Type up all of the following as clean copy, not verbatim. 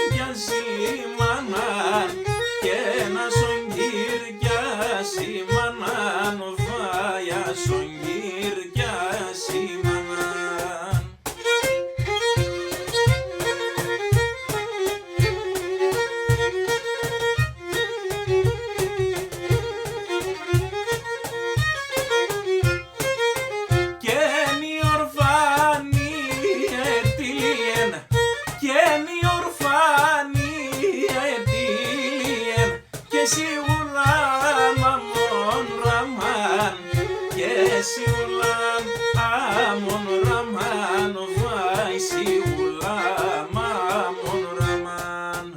πιάσει μανάν και να σον κυρκιάσει μανάν, βάια σον κυρκιάσει μανάν. Siulam amon raman, vai siulam amon raman.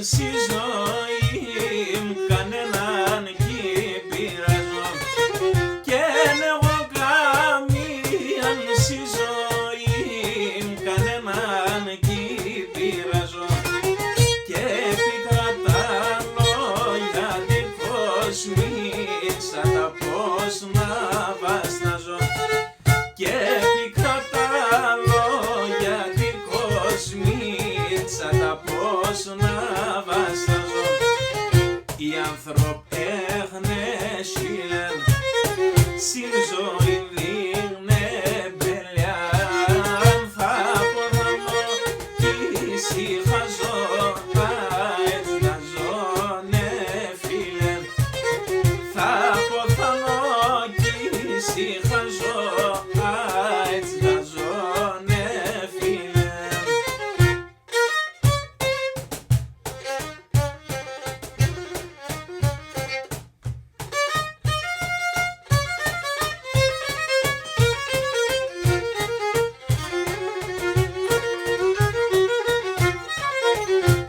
Στη ζωή μου κανέναν κι πειράζω και εγώ καμίαν στη ζωή μου κανέναν κι πειράζω και πήκα τα λόγια δίχως μίλησα τα πώς να βαστάζω και πήκα τα λόγια δίχως μίλησα τα πώς να βαστάζω. Οι άνθρωποι έχουνε σύλλεν στην ζωή δείχνε μπελιά θα αποδαμώ κι ησυχάζω έτσι να ζώνε φίλεν θα αποδαμώ κι ησυχάζω έτσι να ζώνε φίλεν.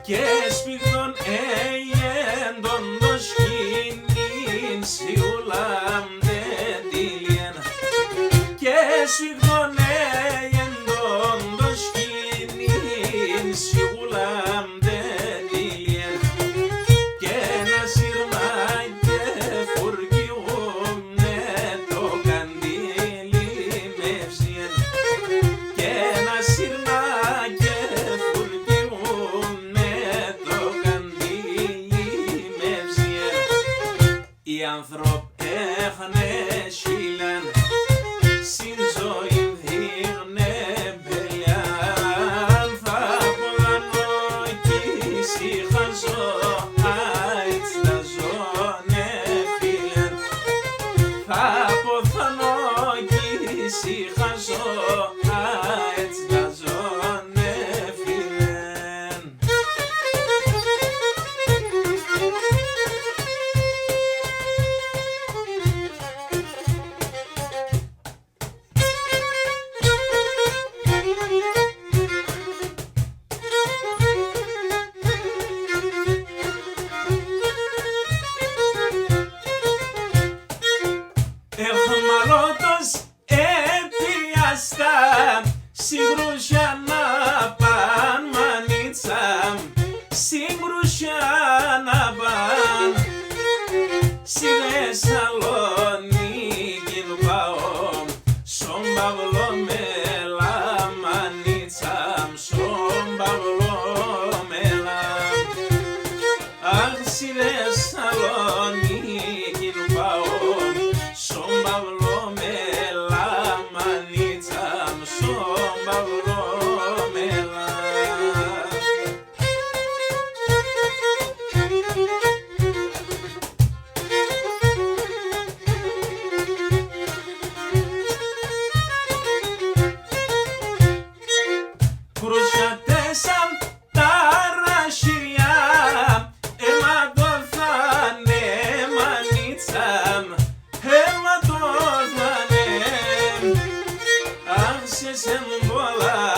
Και σπίχτον έγεντον το σκηνήν σιούλαμ δε τίλιεν και σπίχτον έγεντον το σκηνήν σιούλαμ δε τίλιεν και ένα σύρμα και φουργιούμνε το καντήλι με ψιεν και ένα σύρμα και οι άνθρωποι έχουνε σύλλεν στην ζωή δείχνε μπελιά θα αποδανώ κι ησυχάζω έτσι να ζώνε φίλεν θα αποδανώ κι ησυχάζω έτσι να ζώνε φίλεν. συγκρούσια να παν μανίτσα, συγκρούσια να παν. Στη Θεσσαλονίκη πάω, στον Παύλο μέλα μανίτσα, στον Παύλο μέλα. Αχ, στη Θεσσαλονίκη πάω, στον Παύλο μέλα μανίτσα, στον Παύλο μέλα. Κρουσιατέσαν τα ραχυριά, αιματοθάνε μανίτσα, αιματοθάνε. Αν σε πολλά